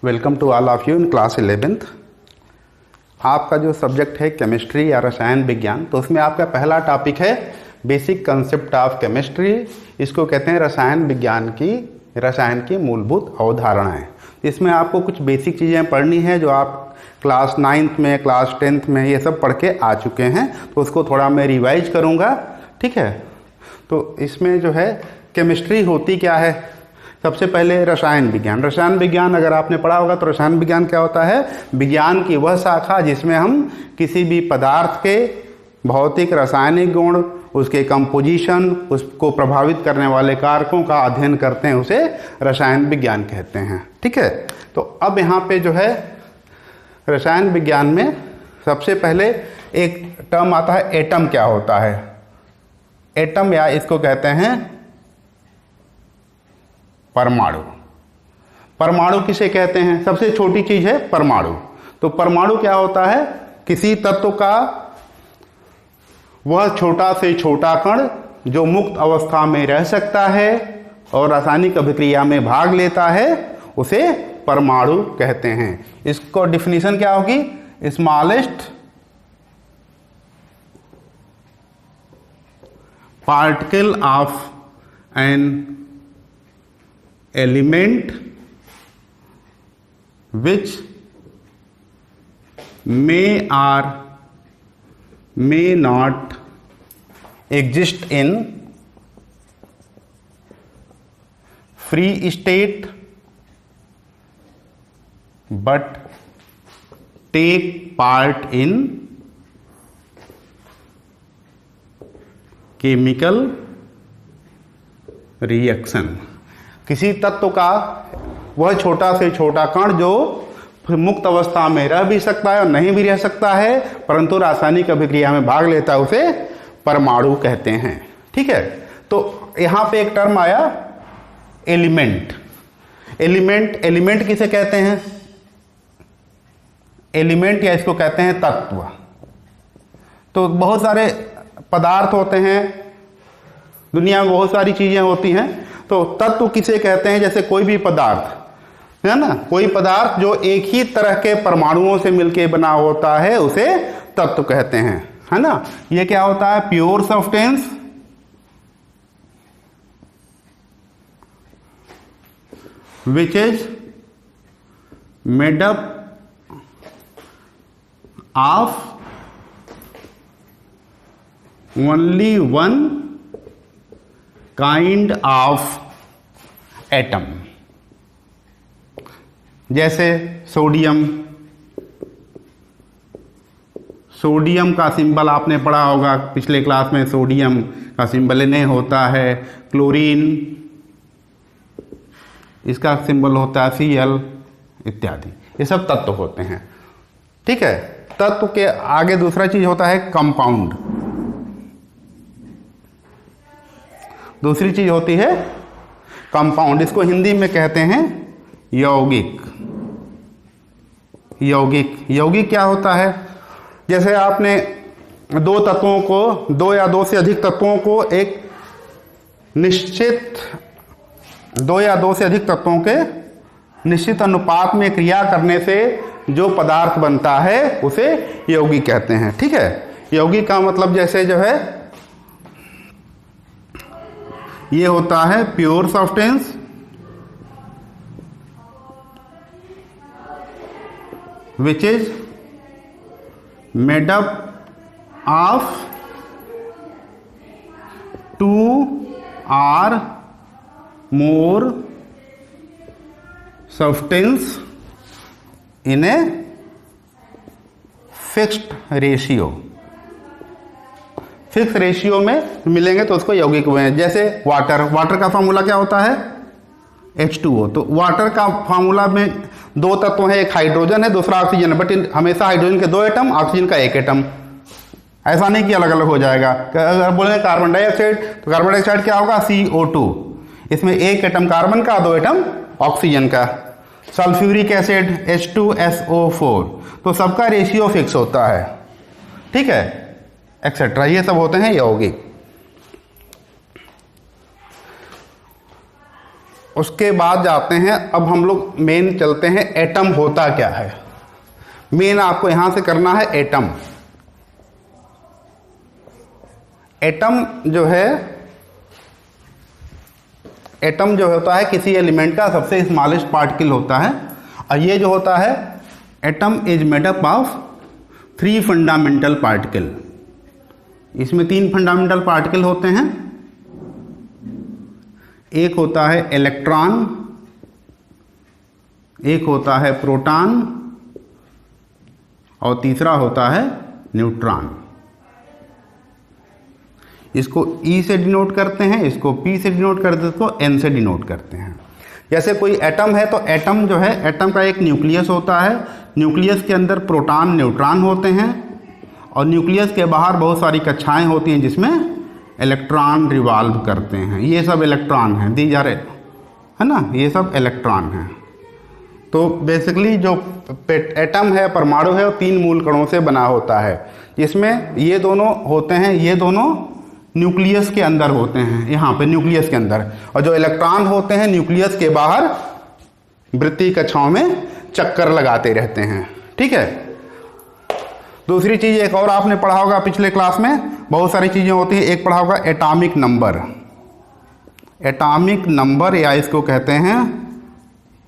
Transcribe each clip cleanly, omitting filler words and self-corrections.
Welcome to all of you in class 11th। आपका जो subject है केमिस्ट्री या रसायन विज्ञान, तो उसमें आपका पहला टॉपिक है बेसिक कंसेप्ट ऑफ केमिस्ट्री। इसको कहते हैं रसायन की मूलभूत अवधारणाएं। इसमें आपको कुछ बेसिक चीज़ें पढ़नी है जो आप क्लास 9th में, क्लास 10th में ये सब पढ़ के आ चुके हैं, तो उसको थोड़ा मैं रिवाइज करूँगा। ठीक है, तो इसमें जो है केमिस्ट्री होती क्या है। सबसे पहले रसायन विज्ञान अगर आपने पढ़ा होगा तो रसायन विज्ञान क्या होता है। विज्ञान की वह शाखा जिसमें हम किसी भी पदार्थ के भौतिक रासायनिक गुण, उसके कंपोजिशन, उसको प्रभावित करने वाले कारकों का अध्ययन करते हैं, उसे रसायन विज्ञान कहते हैं। ठीक है, तो अब यहाँ पे जो है रसायन विज्ञान में सबसे पहले एक टर्म आता है, एटम क्या होता है। एटम या इसको कहते हैं परमाणु। परमाणु किसे कहते हैं? सबसे छोटी चीज है परमाणु। तो परमाणु क्या होता है? किसी तत्व का वह छोटा से छोटा कण जो मुक्त अवस्था में रह सकता है और रासायनिक अभिक्रिया में भाग लेता है, उसे परमाणु कहते हैं। इसको डिफिनीशन क्या होगी? Smallest particle of an element which may or may not exist in free state but take part in chemical reaction। किसी तत्व का वह छोटा से छोटा कण जो मुक्त अवस्था में रह भी सकता है और नहीं भी रह सकता है, परंतु रासायनिक अभिक्रिया में भाग लेता है, उसे परमाणु कहते हैं। ठीक है, तो यहां पे एक टर्म आया एलिमेंट। एलिमेंट किसे कहते हैं? एलिमेंट या इसको कहते हैं तत्व। तो बहुत सारे पदार्थ होते हैं, दुनिया में बहुत सारी चीजें होती हैं। तो तत्व किसे कहते हैं? जैसे कोई भी पदार्थ है ना, कोई पदार्थ जो एक ही तरह के परमाणुओं से मिलकर बना होता है, उसे तत्व कहते हैं, है ना। ये क्या होता है? Pure substance which is made up of only one kind of atom. जैसे सोडियम का सिंबल आपने पढ़ा होगा पिछले क्लास में। सोडियम का सिंबल Na होता है। क्लोरीन, इसका सिंबल होता है Cl इत्यादि। ये सब तत्व होते हैं। ठीक है, तत्व के आगे दूसरा चीज होता है कंपाउंड। दूसरी चीज होती है कंपाउंड। इसको हिंदी में कहते हैं यौगिक। यौगिक क्या होता है? जैसे आपने दो या दो से अधिक तत्वों को एक निश्चित के निश्चित अनुपात में क्रिया करने से जो पदार्थ बनता है, उसे यौगिक कहते हैं। ठीक है, यौगिक का मतलब जैसे जो है ये होता है pure substance which is made up of 2 or more substance in a fixed ratio। Fix ratio में मिलेंगे तो उसको यौगिक में। जैसे वाटर का फार्मूला क्या होता है? H2O। तो वाटर का फार्मूला में दो तत्व हैं, एक हाइड्रोजन है, दूसरा ऑक्सीजन है, बट हमेशा हाइड्रोजन के 2 एटम, ऑक्सीजन का 1 एटम। ऐसा नहीं कि अलग अलग हो जाएगा। अगर बोलेंगे कार्बन डाइऑक्साइड, तो कार्बन डाइऑक्साइड क्या होगा? CO2। इसमें 1 एटम कार्बन का, 2 एटम ऑक्सीजन का। Sulphuric acid H2SO4। तो सबका रेशियो फिक्स होता है। ठीक है, एक्सेट्रा, ये सब होते हैं यौगिक। उसके बाद जाते हैं, अब हम लोग मेन चलते हैं एटम होता क्या है। मेन आपको यहां से करना है एटम। एटम जो है, एटम जो होता है किसी एलिमेंट का सबसे स्मॉलेस्ट पार्टिकल होता है। और ये जो होता है atom is made up of 3 fundamental particle. इसमें 3 फंडामेंटल पार्टिकल होते हैं। एक होता है इलेक्ट्रॉन, एक होता है प्रोटॉन और तीसरा होता है न्यूट्रॉन। इसको E से डिनोट करते हैं, इसको P से डिनोट करते हैं, इसको N से डिनोट करते हैं। जैसे कोई एटम है तो एटम जो है, एटम का एक न्यूक्लियस होता है। न्यूक्लियस के अंदर प्रोटॉन न्यूट्रॉन होते हैं और न्यूक्लियस के बाहर बहुत सारी कक्षाएं होती हैं जिसमें इलेक्ट्रॉन रिवॉल्व करते हैं। ये सब इलेक्ट्रॉन हैं, दी जा रहे है ना, ये सब इलेक्ट्रॉन हैं। तो बेसिकली जो एटम है, परमाणु है, वो 3 मूल कणों से बना होता है, जिसमें ये दोनों होते हैं, ये दोनों न्यूक्लियस के अंदर होते हैं, यहाँ पे न्यूक्लियस के अंदर। और जो इलेक्ट्रॉन होते हैं न्यूक्लियस के बाहर वृत्तीय कक्षाओं में चक्कर लगाते रहते हैं। ठीक है। दूसरी चीज एक और आपने पढ़ा होगा पिछले क्लास में, बहुत सारी चीजें होती हैं। एक पढ़ा होगा एटॉमिक नंबर। एटॉमिक नंबर या इसको कहते हैं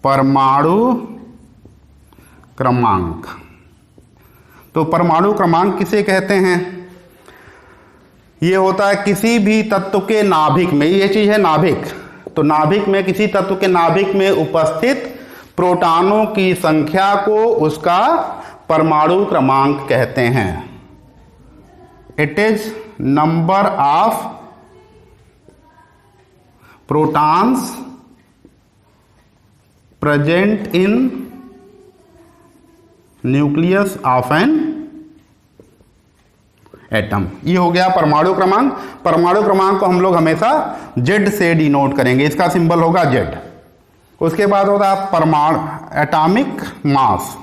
परमाणु क्रमांक। तो परमाणु क्रमांक किसे कहते हैं? ये होता है किसी भी तत्व के नाभिक में, ये चीज है नाभिक, तो नाभिक में किसी तत्व के नाभिक में उपस्थित प्रोटॉनों की संख्या को उसका परमाणु क्रमांक कहते हैं। It is number of protons present in nucleus of an atom. ये हो गया परमाणु क्रमांक। परमाणु क्रमांक को हम लोग हमेशा Z से डिनोट करेंगे, इसका सिंबल होगा Z। उसके बाद होता है परमाणु एटॉमिक मास।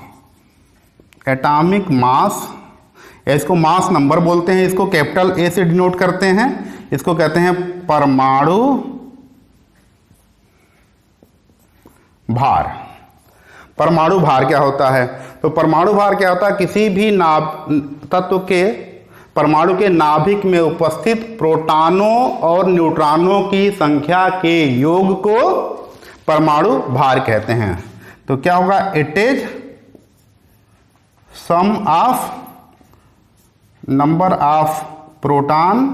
एटॉमिक मास, इसको मास नंबर बोलते हैं, इसको कैपिटल A से डिनोट करते हैं, इसको कहते हैं परमाणु भार। परमाणु भार क्या होता है? तो परमाणु भार क्या होता है? किसी भी तत्व के परमाणु के नाभिक में उपस्थित प्रोटॉनों और न्यूट्रॉनों की संख्या के योग को परमाणु भार कहते हैं। तो क्या होगा? It is sum of number of proton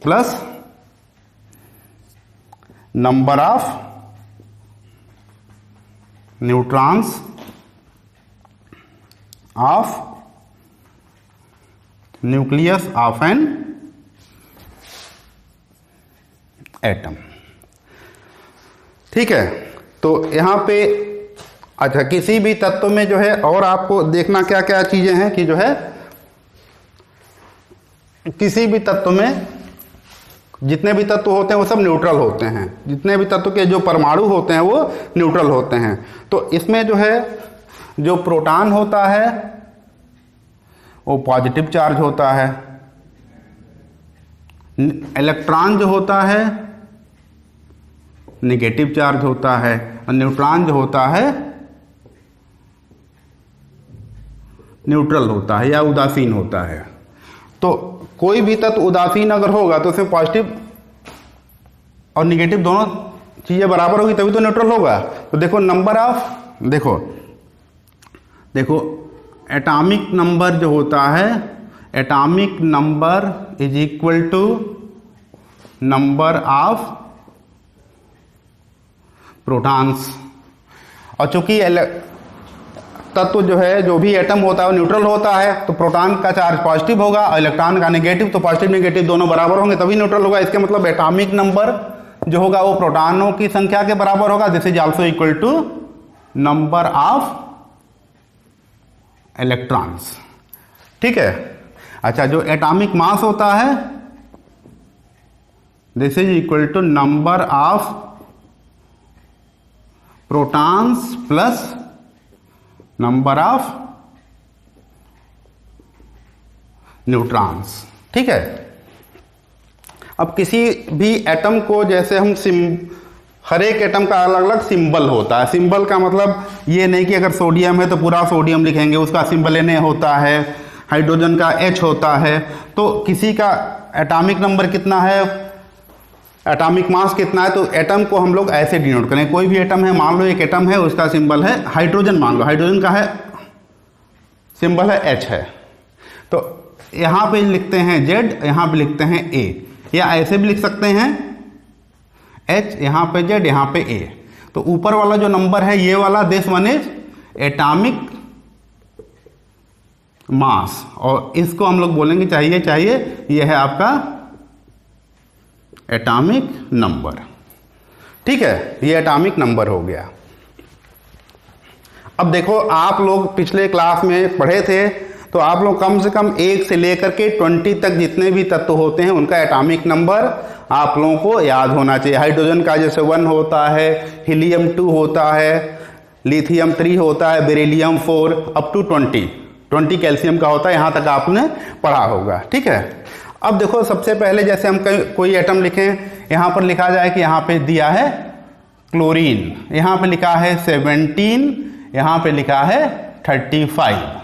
plus number of neutrons of nucleus of an atom. ठीक है। तो यहां पे अच्छा, किसी भी तत्व में जो है, और आपको देखना क्या क्या चीजें हैं कि जो है किसी भी तत्व में जितने भी तत्व होते हैं वो सब न्यूट्रल होते हैं। जितने भी तत्व के जो परमाणु होते हैं वो न्यूट्रल होते हैं। तो इसमें जो है जो प्रोटॉन होता है वो पॉजिटिव चार्ज होता है, इलेक्ट्रॉन जो होता है नेगेटिव चार्ज होता है, और न्यूट्रॉन जो होता है न्यूट्रल होता है या उदासीन होता है। तो कोई भी तत्व उदासीन अगर होगा तो उसमें पॉजिटिव और नेगेटिव दोनों चीजें बराबर होगी तभी तो न्यूट्रल होगा। तो देखो नंबर ऑफ, देखो एटॉमिक नंबर जो होता है, atomic number is equal to number of protons. और चूंकि तत्व जो है, जो भी एटम होता है वो न्यूट्रल होता है, तो प्रोटॉन का चार्ज पॉजिटिव होगा और इलेक्ट्रॉन का नेगेटिव, तो पॉजिटिव नेगेटिव दोनों बराबर होंगे तभी न्यूट्रल होगा। इसके मतलब एटॉमिक नंबर जो होगा वो प्रोटॉनों की संख्या के बराबर होगा। This is also equal to number of electrons. ठीक है। अच्छा, जो एटॉमिक मास होता है this is equal to number of protons plus number of neutrons. ठीक है। अब किसी भी एटम को जैसे हम हर एक एटम का अलग अलग सिंबल होता है। सिंबल का मतलब ये नहीं कि अगर सोडियम है तो पूरा सोडियम लिखेंगे, उसका सिंबल Na होता है, हाइड्रोजन का H होता है। तो किसी का एटॉमिक नंबर कितना है, एटॉमिक मास कितना है, तो एटम को हम लोग ऐसे डिनोट करें। कोई भी एटम है, मान लो एक एटम है, उसका सिंबल है हाइड्रोजन, मान लो हाइड्रोजन का है सिंबल है H है, तो यहाँ पे लिखते हैं Z, यहाँ पे लिखते हैं A, या ऐसे भी लिख सकते हैं H, यहाँ पे Z, यहाँ पे A। तो ऊपर वाला जो नंबर है ये वाला, this one is atomic mass, और इसको हम लोग बोलेंगे चाहिए ये है आपका एटॉमिक नंबर। ठीक है, ये एटॉमिक नंबर हो गया। अब देखो, आप लोग पिछले क्लास में पढ़े थे, तो आप लोग कम से कम 1 से लेकर के 20 तक जितने भी तत्व होते हैं उनका एटॉमिक नंबर आप लोगों को याद होना चाहिए। हाइड्रोजन का जैसे 1 होता है, हीलियम 2 होता है, लिथियम 3 होता है, बेरिलियम 4, अप टू 20 कैल्शियम का होता है, यहाँ तक आपने पढ़ा होगा। ठीक है, अब देखो सबसे पहले जैसे हम कोई एटम लिखें, यहाँ पर लिखा जाए कि यहाँ पे दिया है क्लोरीन, यहाँ पे लिखा है 17, यहाँ पे लिखा है 35।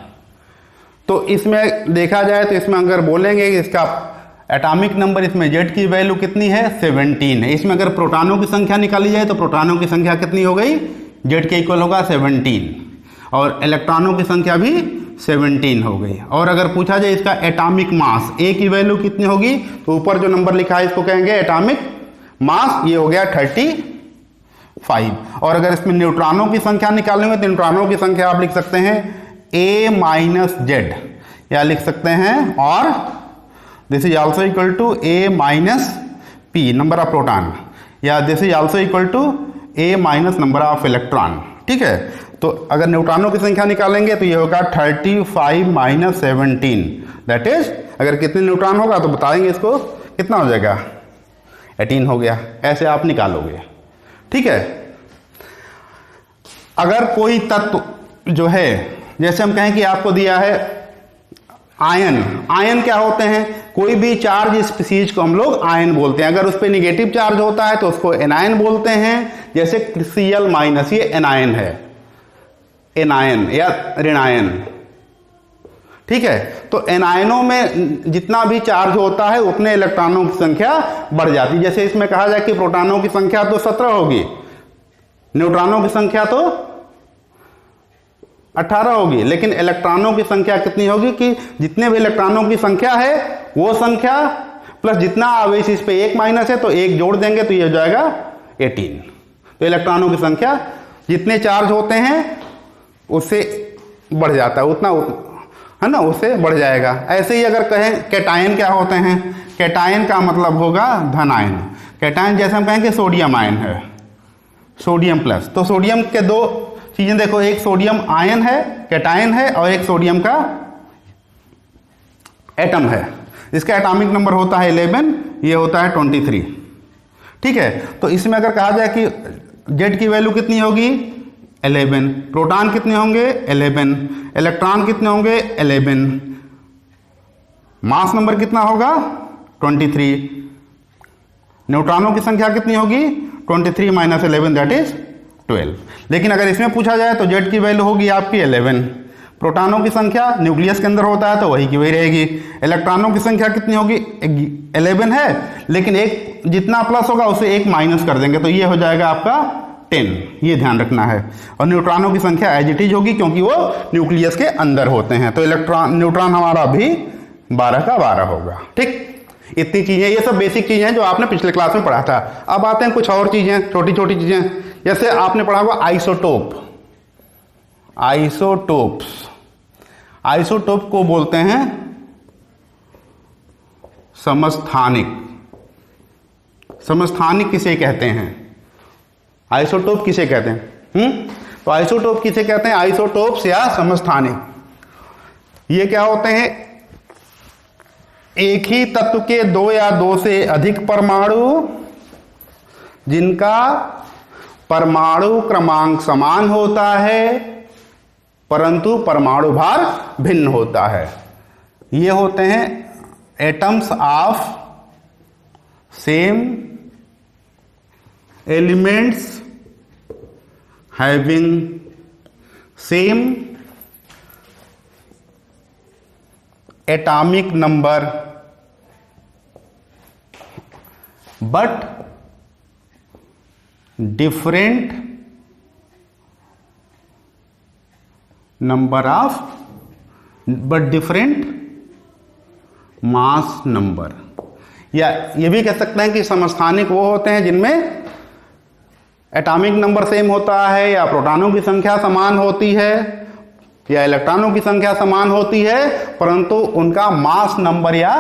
तो इसमें देखा जाए तो इसमें अगर बोलेंगे कि इसका एटॉमिक नंबर, इसमें Z की वैल्यू कितनी है 17 है। इसमें अगर प्रोटॉनों की संख्या निकाली जाए तो प्रोटॉनों की संख्या कितनी हो गई, Z के इक्वल होगा 17, और इलेक्ट्रॉनों की संख्या भी 17 हो गई। और अगर पूछा जाए इसका एटॉमिक मास, A की वैल्यू कितनी होगी, तो ऊपर जो नंबर लिखा है इसको कहेंगे एटॉमिक मास, ये हो गया 35। और अगर इसमें न्यूट्रॉनों की संख्या निकालेंगे तो न्यूट्रॉनों की संख्या आप लिख सकते हैं A माइनस Z, या लिख सकते हैं, और this is also equal to A minus P number of proton, या this is also equal to A minus number of electron. ठीक है, तो अगर न्यूट्रॉनों की संख्या निकालेंगे तो ये होगा 35 माइनस 17, दैट इज, अगर कितने न्यूट्रॉन होगा तो बताएंगे इसको कितना हो जाएगा, 18 हो गया। ऐसे आप निकालोगे। ठीक है, अगर कोई तत्व जो है, जैसे हम कहें कि आपको दिया है आयन, आयन क्या होते हैं, कोई भी चार्ज स्पीसीज को हम लोग आयन बोलते हैं। अगर उस पर निगेटिव चार्ज होता है तो उसको एनायन बोलते हैं, जैसे Cl माइनस, ये एनायन है, एनायन या ऋणायन। ठीक है, तो एनायनों में जितना भी चार्ज होता है उतने इलेक्ट्रॉनों की संख्या बढ़ जाती है। जैसे इसमें कहा जाए कि प्रोटॉनों की संख्या तो 17 होगी, न्यूट्रॉनों की संख्या तो 18 होगी, लेकिन इलेक्ट्रॉनों की संख्या कितनी होगी कि जितने भी इलेक्ट्रॉनों की संख्या है वो संख्या प्लस जितना आवेश इस पे 1 माइनस है तो 1 जोड़ देंगे तो ये हो जाएगा 18। तो इलेक्ट्रॉनों की संख्या जितने चार्ज होते हैं उससे बढ़ जाता है, उतना है ना, उससे बढ़ जाएगा। ऐसे ही अगर कहें कैटायन क्या होते हैं, कैटायन का मतलब होगा धन आयन। कैटायन जैसे हम कहें कि सोडियम आयन है, सोडियम प्लस, तो सोडियम के 2 चीजें देखो, एक सोडियम आयन है, कैटायन है, और एक सोडियम का एटम है, इसका एटॉमिक नंबर होता है 11, ये होता है 23। ठीक है, तो इसमें अगर कहा जाए कि Z की वैल्यू कितनी होगी 11, प्रोटॉन कितने होंगे 11, इलेक्ट्रॉन कितने होंगे 11, मास नंबर कितना होगा 23, न्यूट्रॉनों की संख्या कितनी होगी 23 माइनस 11 दैट इज 12। लेकिन अगर इसमें पूछा जाए तो Z की वैल्यू होगी आपकी 11, प्रोटॉनों की संख्या न्यूक्लियस के अंदर होता है तो वही की वही रहेगी, इलेक्ट्रॉनों की संख्या कितनी होगी 11 है, लेकिन एक जितना प्लस होगा उसे 1 माइनस कर देंगे तो ये हो जाएगा आपका 10, ये ध्यान रखना है। और न्यूट्रॉनों की संख्या एज इट इज होगी क्योंकि वो न्यूक्लियस के अंदर होते हैं, तो न्यूट्रॉन हमारा भी 12 का 12 होगा। ठीक, इतनी चीजें, ये सब बेसिक चीजें हैं जो आपने पिछले क्लास में पढ़ा था। अब आते हैं कुछ और चीजें, छोटी छोटी चीजें, जैसे आपने पढ़ा हुआ आइसोटोप। आइसोटोप्स, आइसोटोप को बोलते हैं समस्थानिक। समस्थानिक किसे कहते हैं, आइसोटोप किसे कहते हैं? तो आइसोटोप किसे कहते हैं, आइसोटोप्स या समस्थानिक। ये क्या होते हैं, एक ही तत्व के 2 या 2 से अधिक परमाणु जिनका परमाणु क्रमांक समान होता है परंतु परमाणु भार भिन्न होता है, ये होते हैं atoms of same elements having same atomic number but different number of mass number, या ये भी कह सकते हैं कि समस्थानिक वो होते हैं जिनमें एटॉमिक नंबर सेम होता है, या प्रोटॉनों की संख्या समान होती है, या इलेक्ट्रॉनों की संख्या समान होती है, परंतु उनका मास नंबर या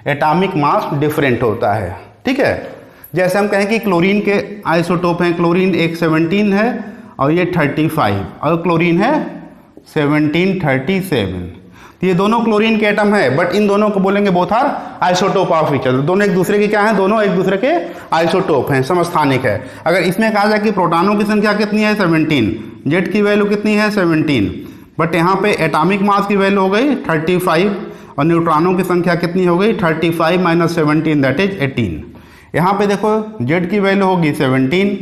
एटॉमिक मास डिफरेंट होता है। ठीक है, जैसे हम कहें कि क्लोरीन के आइसोटोप हैं, क्लोरीन एक 17 है और ये 35, और क्लोरीन है 1737। तो ये दोनों क्लोरीन के एटम है, बट इन दोनों को बोलेंगे both are isotope of each other. दोनों एक दूसरे के क्या हैं? दोनों एक दूसरे के आइसोटोप हैं, समस्थानिक है। अगर इसमें कहा जाए कि प्रोटॉनों की संख्या कितनी है 17, जेड की वैल्यू कितनी है 17, बट यहाँ पे एटॉमिक मास की वैल्यू हो गई 35 और न्यूट्रॉनों की संख्या कितनी हो गई 35 - 17 दैट इज 18। यहाँ पे देखो जेड की वैल्यू होगी 17,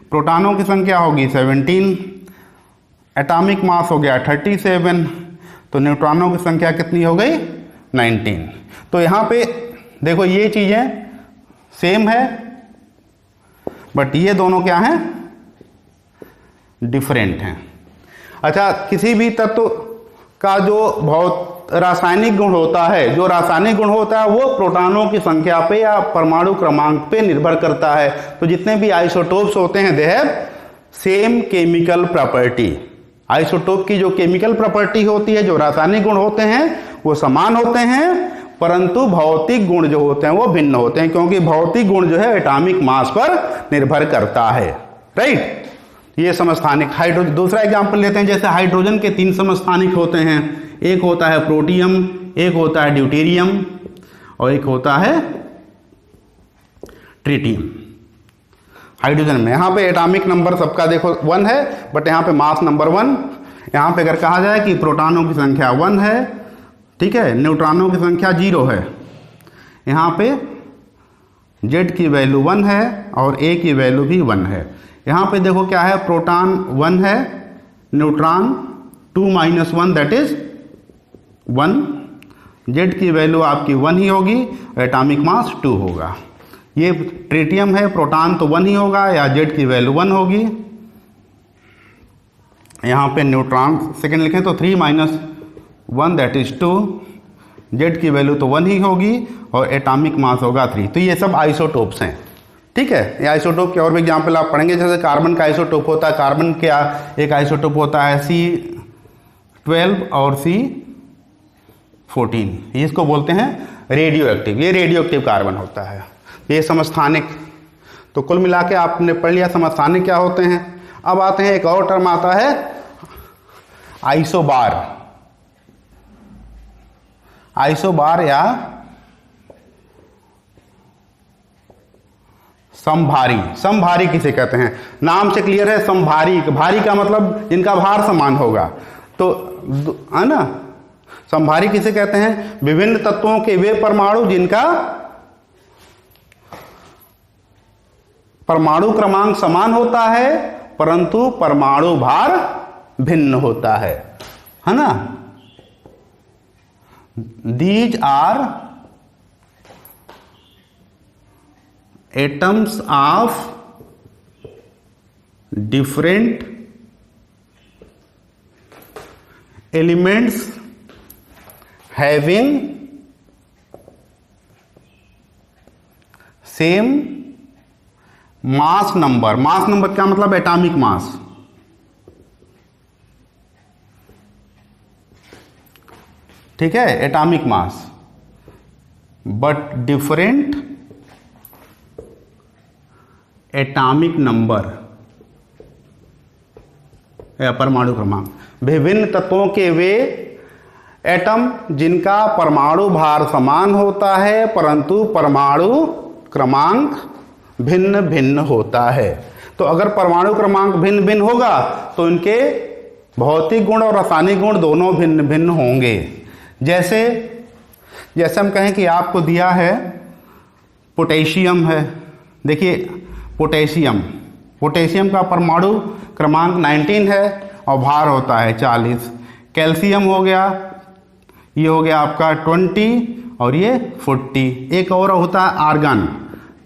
प्रोटॉनों की संख्या होगी 17, एटॉमिक मास हो गया 37, तो न्यूट्रॉनों की संख्या कितनी हो गई 19। तो यहाँ पे देखो ये चीज़ें सेम है, बट ये दोनों क्या हैं? डिफरेंट हैं। अच्छा, किसी भी तत्व का जो बहुत रासायनिक गुण होता है, जो रासायनिक गुण होता है वो प्रोटॉनों की संख्या पे या परमाणु क्रमांक पे निर्भर करता है। तो जितने भी आइसोटोप्स होते हैं they have same chemical property. Isotope की जो केमिकल प्रॉपर्टी होती है, जो रासायनिक गुण होते हैं वो समान होते हैं, परंतु भौतिक गुण जो होते हैं वो भिन्न होते हैं, क्योंकि भौतिक गुण जो है एटॉमिक मास पर निर्भर करता है। राइट, ये समस्थानिक। हाइड्रोजन, दूसरा एग्जांपल लेते हैं, जैसे हाइड्रोजन के 3 समस्थानिक होते हैं, एक होता है प्रोटियम, एक होता है ड्यूटेरियम और एक होता है ट्रिटियम। हाइड्रोजन में यहाँ पे एटॉमिक नंबर सबका देखो 1 है, बट यहाँ पे मास नंबर 1। यहाँ पे अगर कहा जाए कि प्रोटॉनों की संख्या 1 है, ठीक है, न्यूट्रॉनों की संख्या 0 है, यहाँ पे जेड की वैल्यू 1 है और ए की वैल्यू भी 1 है। यहाँ पे देखो क्या है, प्रोटॉन 1 है, न्यूट्रॉन 2 - 1 दैट इज 1, जेड की वैल्यू आपकी 1 ही होगी, एटॉमिक मास 2 होगा। ये ट्रिटियम है, प्रोटॉन तो 1 ही होगा या जेड की वैल्यू 1 होगी। यहाँ पे न्यूट्रॉन सेकेंड लिखें तो 3 - 1 दैट इज 2, जेड की वैल्यू तो 1 ही होगी और एटॉमिक मास होगा 3। तो ये सब आइसोटोप्स हैं। ठीक है, ये आइसोटोप के और भी एग्जाम्पल आप पढ़ेंगे, जैसे कार्बन का आइसोटोप होता है, कार्बन का एक आइसोटोप होता है C12 और C14, इसको बोलते हैं रेडियो एक्टिव। ये रेडियो एक्टिव कार्बन होता है। ये समस्थानिक। तो कुल मिला के आपने पढ़ लिया समस्थानिक क्या होते हैं। अब आते हैं, एक और टर्म आता है आइसोबार। आइसोबार या समभारी। समभारी किसे कहते हैं? नाम से क्लियर है, समभारी। भारी का मतलब जिनका भार समान होगा, तो है ना। समभारी किसे कहते हैं? विभिन्न तत्वों के वे परमाणु जिनका परमाणु क्रमांक समान होता है, परंतु परमाणु भार भिन्न होता है ना। These are atoms of different elements having same mass number. Mass number क्या मतलब? Atomic mass. ठीक है, atomic mass, but different atomic number या परमाणु क्रमांक। विभिन्न तत्वों के वे एटम जिनका परमाणु भार समान होता है, परंतु परमाणु क्रमांक भिन्न भिन्न होता है। तो अगर परमाणु क्रमांक भिन्न भिन्न होगा तो इनके भौतिक गुण और रासायनिक गुण दोनों भिन्न भिन्न होंगे। जैसे हम कहें कि आपको दिया है पोटेशियम है। देखिए पोटेशियम, पोटेशियम का परमाणु क्रमांक 19 है और भार होता है 40। कैल्शियम हो गया, ये हो गया आपका 20 और ये 40। एक और होता है आर्गन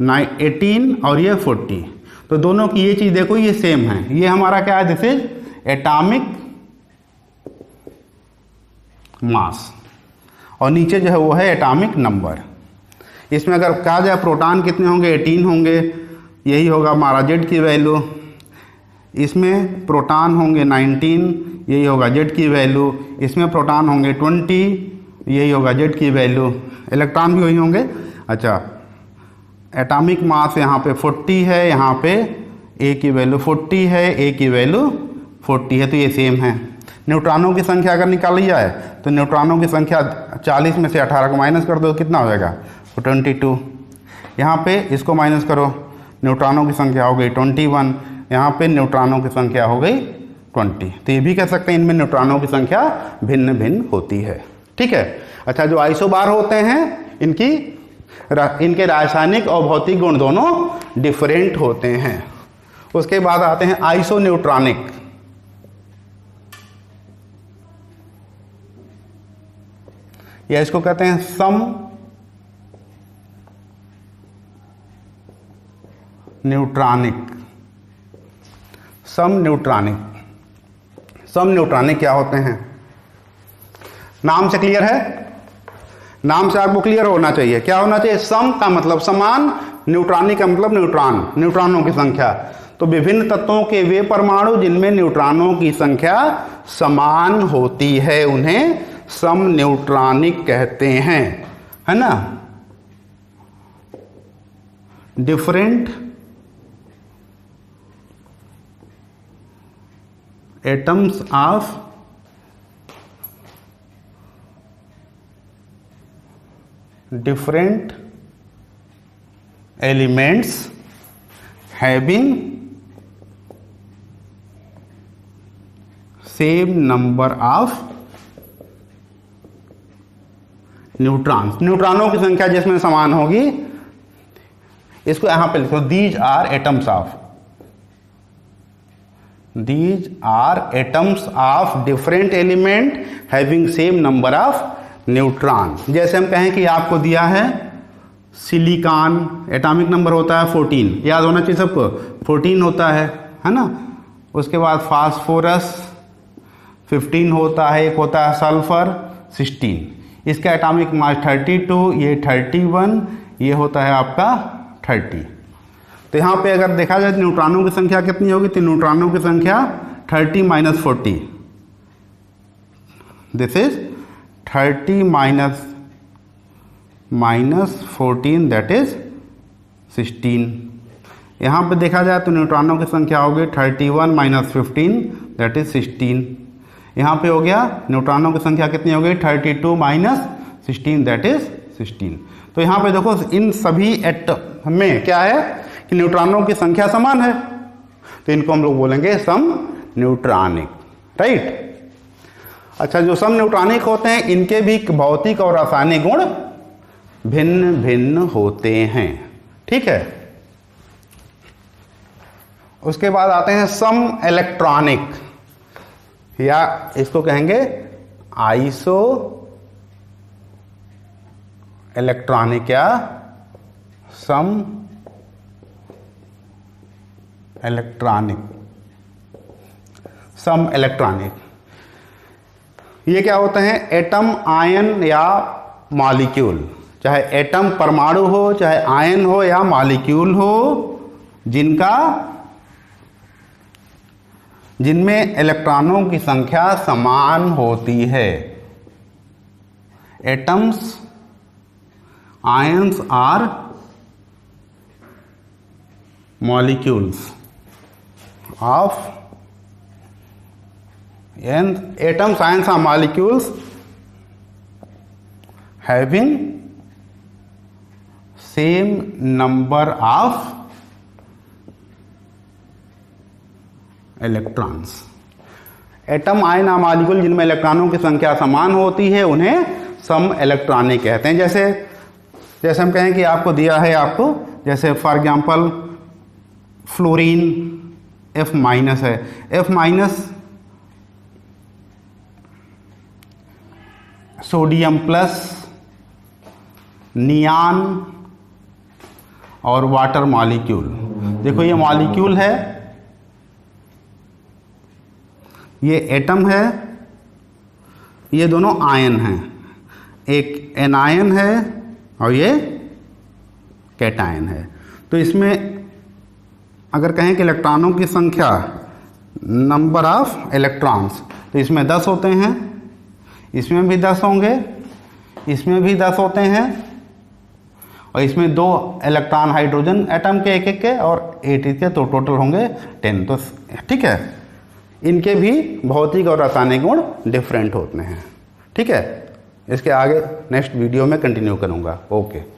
18 और ये 40। तो दोनों की ये चीज़ देखो ये सेम है। ये हमारा क्या है, दिस इज एटॉमिक मास और नीचे जो है वो है एटॉमिक नंबर। इसमें अगर कहा जाए प्रोटॉन कितने होंगे, 18 होंगे, यही होगा हमारा जेड की वैल्यू। इसमें प्रोटॉन होंगे 19, यही होगा जेड की वैल्यू। इसमें प्रोटॉन होंगे 20, यही होगा जेड की वैल्यू। इलेक्ट्रॉन भी वही होंगे। अच्छा, एटॉमिक मास यहाँ पे 40 है, यहाँ पे ए की वैल्यू 40 है, ए की वैल्यू 40 है, तो ये सेम है। न्यूट्रॉनों की संख्या अगर निकाली जाए तो न्यूट्रॉनों की संख्या 40 में से 18 को माइनस कर दो, कितना हो जाएगा, 22। यहाँ पे इसको माइनस करो, न्यूट्रॉनों की संख्या हो गई 21, यहाँ पे न्यूट्रॉनों की संख्या हो गई 20। तो ये भी कह सकते हैं इनमें न्यूट्रॉनों की संख्या भिन्न भिन्न होती है। ठीक है। अच्छा, जो आइसोबार होते हैं इनके रासायनिक और भौतिक गुण दोनों डिफरेंट होते हैं। उसके बाद आते हैं आइसोन्यूट्रॉनिक। या इसको कहते हैं सम न्यूट्रॉनिक। सम न्यूट्रॉनिक, सम न्यूट्रॉनिक क्या होते हैं? नाम से क्लियर है? नाम से आपको क्लियर होना चाहिए। क्या होना चाहिए? सम का मतलब समान, न्यूट्रॉनिक का मतलब न्यूट्रॉन, न्यूट्रॉनों की संख्या। तो विभिन्न तत्वों के वे परमाणु जिनमें न्यूट्रॉनों की संख्या समान होती है उन्हें सम न्यूट्रॉनिक कहते हैं, है ना। Different atoms of different elements having same number of neutrons. न्यूट्रॉनों की संख्या जिसमें समान होगी, इसको यहां पे लिखो, these are atoms of, these are atoms of different element having same number of neutron. जैसे हम कहें कि आपको दिया है सिलिकॉन, एटॉमिक नंबर होता है 14, याद होना चाहिए सबको, 14 होता है ना। उसके बाद फास्फोरस 15 होता है, एक होता है सल्फर 16। इसका एटॉमिक मास 32, ये 31, ये होता है आपका 30। तो यहाँ पे अगर देखा जाए न्यूट्रॉनों की संख्या कितनी होगी, तो न्यूट्रॉनों की संख्या 30 minus 40, this is 30 minus 14, that is 16। यहाँ पे देखा जाए तो न्यूट्रॉनों की संख्या हो गई 31 माइनस 15, दैट इज 16। यहाँ पे हो गया न्यूट्रॉनों की संख्या कितनी हो गई, 32 माइनस 16, दैट इज 16। तो यहाँ पे देखो इन सभी एटम में क्या है कि न्यूट्रॉनों की संख्या समान है, तो इनको हम लोग बोलेंगे सम न्यूट्रॉनिक, राइट। अच्छा, जो सम न्यूट्रॉनिक होते हैं इनके भी भौतिक और रासायनिक गुण भिन्न भिन्न होते हैं, ठीक है। उसके बाद आते हैं सम इलेक्ट्रॉनिक, या इसको कहेंगे आइसो इलेक्ट्रॉनिक या सम इलेक्ट्रॉनिक। सम इलेक्ट्रॉनिक ये क्या होते हैं? एटम, आयन या मॉलिक्यूल, चाहे एटम परमाणु हो, चाहे आयन हो या मॉलिक्यूल हो, जिनमें इलेक्ट्रॉनों की संख्या समान होती है। Atoms, ions or molecules of and atoms, ions are molecules having same number of electrons। Atom, ion या मॉलिक्यूल जिनमें इलेक्ट्रॉनों की संख्या समान होती है उन्हें सम इलेक्ट्रॉनिक कहते हैं। जैसे हम कहें कि आपको दिया है, आपको जैसे for example fluorine F minus है, F माइनस सोडियम प्लस, नियान और वाटर मॉलिक्यूल। देखो ये मॉलिक्यूल है, ये एटम है, ये दोनों आयन हैं, एक एनायन है और ये कैटायन है। तो इसमें अगर कहें कि इलेक्ट्रॉनों की संख्या, नंबर ऑफ इलेक्ट्रॉन्स, तो इसमें 10 होते हैं, इसमें भी 10 होंगे, इसमें भी 10 होते हैं, और इसमें 2 इलेक्ट्रॉन हाइड्रोजन एटम के एक के और 8 के, तो टोटल होंगे 10। तो ठीक है, इनके भी भौतिक और रासायनिक गुण डिफरेंट होते हैं। ठीक है, इसके आगे नेक्स्ट वीडियो में कंटिन्यू करूँगा। ओके।